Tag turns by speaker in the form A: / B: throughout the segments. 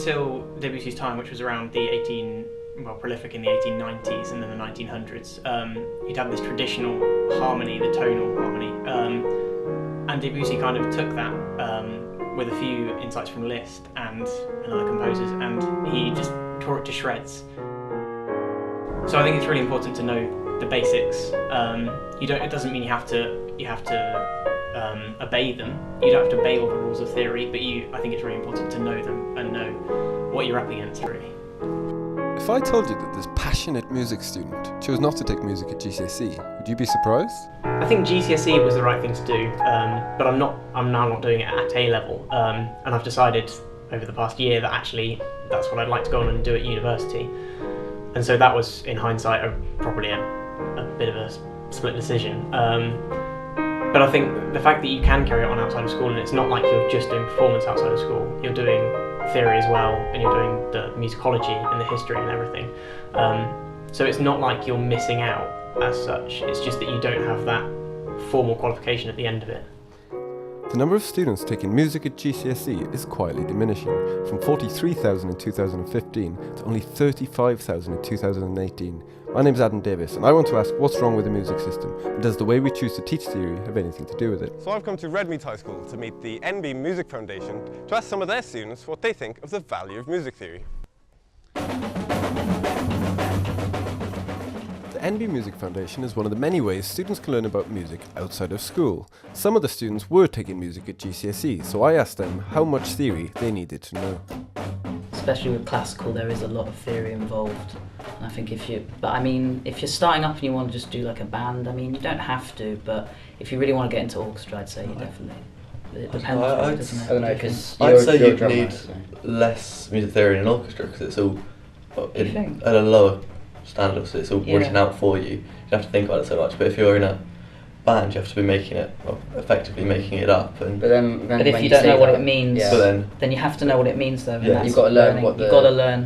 A: until Debussy's time, which was around prolific in the 1890s and then the 1900s, you'd have this traditional harmony, the tonal harmony, and Debussy kind of took that with a few insights from Liszt and other composers, and he just tore it to shreds. So I think it's really important to know the basics. It doesn't mean you have to obey them. You don't have to obey all the rules of theory, but I think it's really important to know them and know what you're up against, really.
B: If I told you that this passionate music student chose not to take music at GCSE, would you be surprised?
A: I think GCSE was the right thing to do, but I'm now not doing it at A level, and I've decided over the past year that actually that's what I'd like to go on and do at university. And so that was, in hindsight, probably a bit of a split decision. But I think the fact that you can carry it on outside of school, and it's not like you're just doing performance outside of school, you're doing theory as well, and you're doing the musicology and the history and everything. So it's not like you're missing out as such, it's just that you don't have that formal qualification at the end of it.
B: The number of students taking music at GCSE is quietly diminishing, from 43,000 in 2015 to only 35,000 in 2018. My name's Adam Davis, and I want to ask what's wrong with the music system, and does the way we choose to teach theory have anything to do with it?
C: So I've come to Redmead High School to meet the NB Music Foundation to ask some of their students what they think of the value of music theory.
B: The NB Music Foundation is one of the many ways students can learn about music outside of school. Some of the students were taking music at GCSE, so I asked them how much theory they needed to know.
D: Especially with classical, there is a lot of theory involved. And I think if you're starting up and you want to just do like a band, you don't have to, but if you really want to get into orchestra, I'd say you definitely. It depends, really, doesn't it?
E: I don't know, because
F: I'd say you'd need less music theory in an orchestra because it's all at a lower standard, so it's all written out for you. You don't have to think about it so much. But if you're in a band, you have to be effectively making it up.
D: But if you don't know what it means, then you have to know what it means, though.
F: Yeah.
E: You've got to learn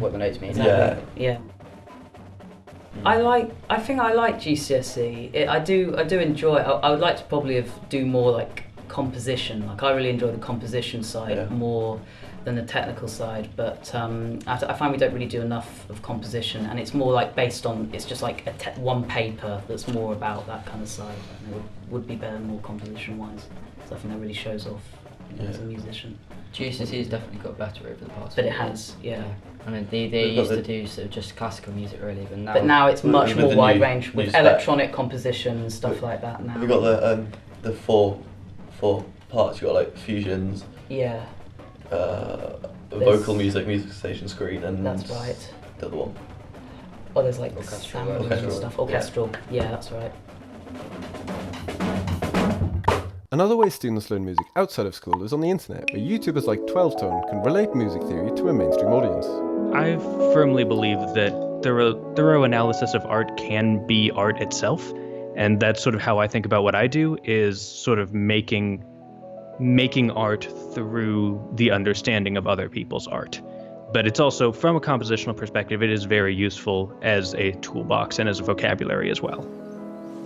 E: what
D: the
E: notes mean.
D: Exactly. Yeah. I think I like GCSE. I do enjoy it. I would like to probably do more like composition. Like I really enjoy the composition side more than the technical side. But I find we don't really do enough of composition, and it's more like it's just like one paper that's more about that kind of side. And it would be better more composition wise. So I think that really shows off as a musician.
E: GCSE's definitely got better over the past.
D: But it has, yeah.
E: They used to do sort of just classical music really, but
D: now it's much more wide range with electronic composition and stuff like that now.
F: We've got the four parts. You've got like fusions.
D: Yeah.
F: Vocal music station screen, and
D: that's right.
F: The other one.
D: Oh, there's like orchestral and stuff. Orchestral. Yeah, that's right.
B: Another way students learn music outside of school is on the internet, where YouTubers like 12 Tone can relate music theory to a mainstream audience.
G: I firmly believe that thorough analysis of art can be art itself, and that's sort of how I think about what I do, is sort of making art through the understanding of other people's art. But it's also, from a compositional perspective, it is very useful as a toolbox and as a vocabulary as well.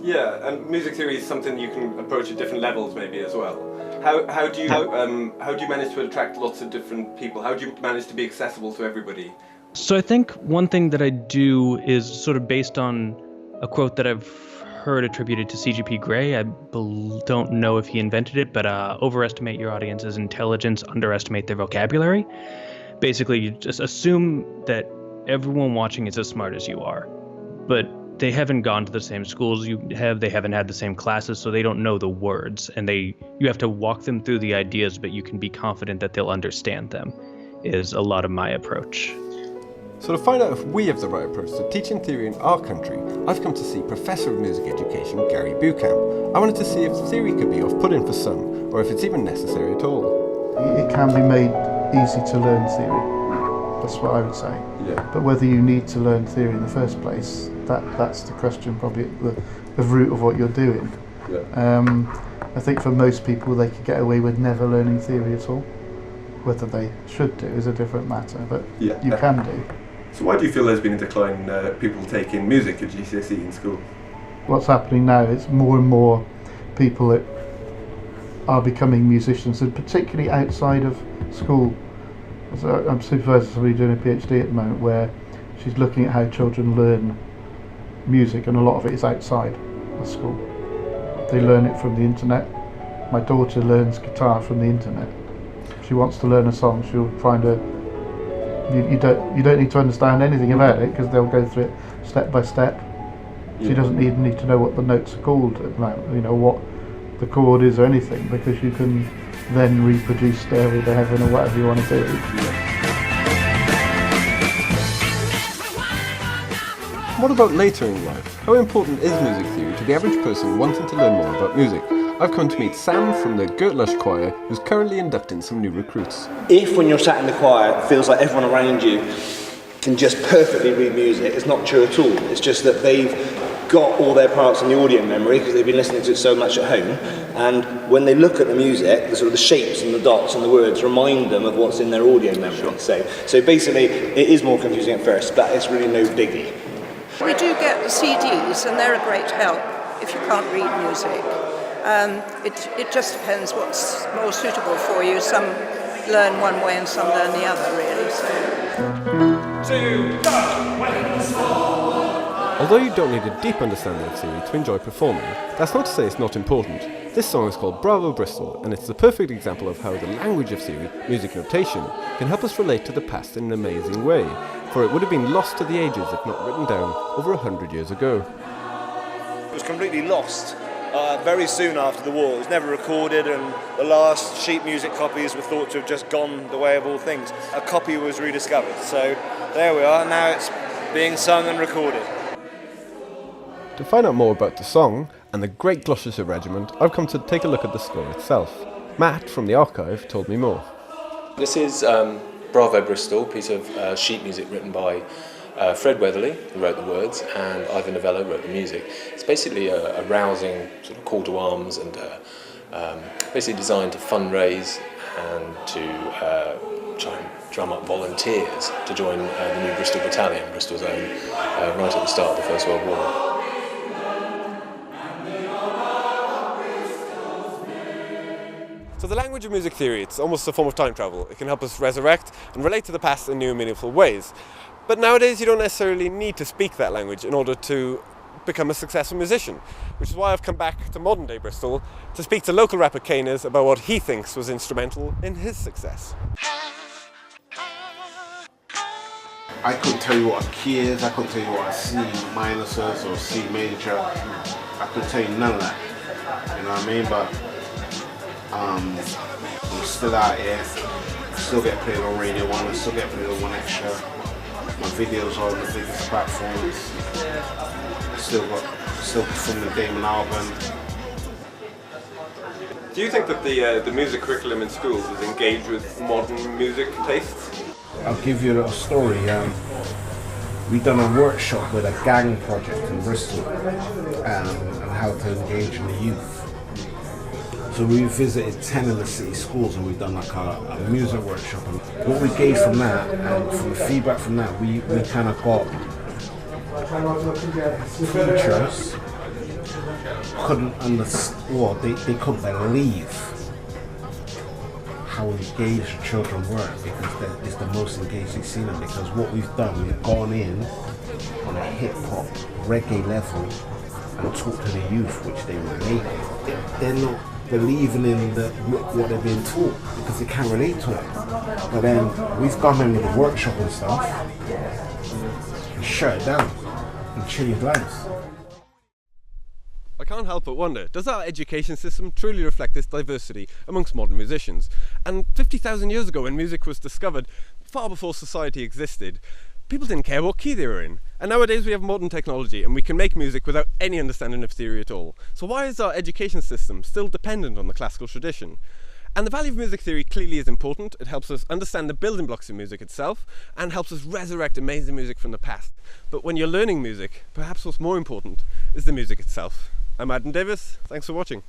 C: Yeah, and music theory is something you can approach at different levels maybe as well. How do you manage to attract lots of different people? How do you manage to be accessible to everybody?
G: So I think one thing that I do is sort of based on a quote that I've heard attributed to C.G.P. Grey. I don't know if he invented it, but overestimate your audience's intelligence, underestimate their vocabulary. Basically, you just assume that everyone watching is as smart as you are, but they haven't gone to the same schools you have, they haven't had the same classes, so they don't know the words, and you have to walk them through the ideas, but you can be confident that they'll understand them, is a lot of my approach.
B: So to find out if we have the right approach to teaching theory in our country, I've come to see Professor of Music Education Gary Buchan. I wanted to see if theory could be off-putting for some, or if it's even necessary at all.
H: It can be made easy to learn theory. That's what I would say.
B: Yeah.
H: But whether you need to learn theory in the first place, that's the question, probably at the root of what you're doing.
B: Yeah.
H: I think for most people they could get away with never learning theory at all. Whether they should do is a different matter, but you can do.
C: So why do you feel there's been a decline in people taking music at GCSE in school?
H: What's happening now is more and more people that are becoming musicians, and particularly outside of school, So I'm supervising somebody doing a PhD at the moment where she's looking at how children learn music, and a lot of it is outside the school. They learn it from the internet. My daughter learns guitar from the internet. If she wants to learn a song, she'll find a. You don't need to understand anything about it because they'll go through it step by step. She doesn't need to know what the notes are called, what the chord is or anything, because you can then reproduce Stairway to Heaven or whatever you want to do.
B: What about later in life? How important is music theory to the average person wanting to learn more about music? I've come to meet Sam from the Gertlush Choir, who's currently inducting some new recruits.
I: If when you're sat in the choir it feels like everyone around you can just perfectly read music, it's not true at all. It's just that they've got all their parts in the audio memory because they've been listening to it so much at home, and when they look at the music, the sort of the shapes and the dots and the words remind them of what's in their audio memory. So basically it is more confusing at first, but it's really no biggie.
J: We do get the CDs, and they're a great help if you can't read music. It just depends what's more suitable for you. Some learn one way and some learn the other, really.
B: Although you don't need a deep understanding of theory to enjoy performing, that's not to say it's not important. This song is called Bravo Bristol, and it's the perfect example of how the language of theory, music notation, can help us relate to the past in an amazing way, for it would have been lost to the ages if not written down over 100 years ago.
K: It was completely lost very soon after the war. It was never recorded, and the last sheet music copies were thought to have just gone the way of all things. A copy was rediscovered, so there we are, now it's being sung and recorded.
B: To find out more about the song and the Great Gloucestershire Regiment, I've come to take a look at the score itself. Matt from the archive told me more.
L: This is Bravo Bristol, piece of sheet music written by Fred Weatherly, who wrote the words, and Ivan Novello wrote the music. It's basically a rousing sort of call to arms, and basically designed to fundraise and to try and drum up volunteers to join the new Bristol Battalion, Bristol's own, right at the start of the First World War.
B: So the language of music theory, it's almost a form of time travel. It can help us resurrect and relate to the past in new and meaningful ways. But nowadays you don't necessarily need to speak that language in order to become a successful musician, which is why I've come back to modern day Bristol to speak to local rapper Canis about what he thinks was instrumental in his success.
M: I couldn't tell you what a key is, I couldn't tell you what a C minor is or C major. I couldn't tell you none of that, you know what I mean? But I'm still out here, I still get played on Radio 1, I still get played on 1 Extra. My videos are on the biggest platforms. Still performing the Damon album.
C: Do you think that the music curriculum in schools is engaged with modern music tastes?
M: I'll give you a little story. We've done a workshop with a gang project in Bristol on how to engage in the youth. So we visited 10 of the city schools and we've done like a music workshop. And what we gained from that, and from the feedback from that, we kind of got teachers couldn't understand, well, they couldn't believe how engaged the children were, because it's the most engaged they've seen them. Because what we've done, we've gone in on a hip hop reggae level and talked to the youth, which they relate. They're not believing in what they're being taught because they can't relate to it. But then we've gone in with a workshop and stuff and shut it down and changed lives.
B: I can't help but wonder, does our education system truly reflect this diversity amongst modern musicians? And 50,000 years ago, when music was discovered, far before society existed, people didn't care what key they were in. And nowadays we have modern technology and we can make music without any understanding of theory at all. So why is our education system still dependent on the classical tradition? And the value of music theory clearly is important. It helps us understand the building blocks of music itself and helps us resurrect amazing music from the past. But when you're learning music, perhaps what's more important is the music itself. I'm Adam Davis, thanks for watching.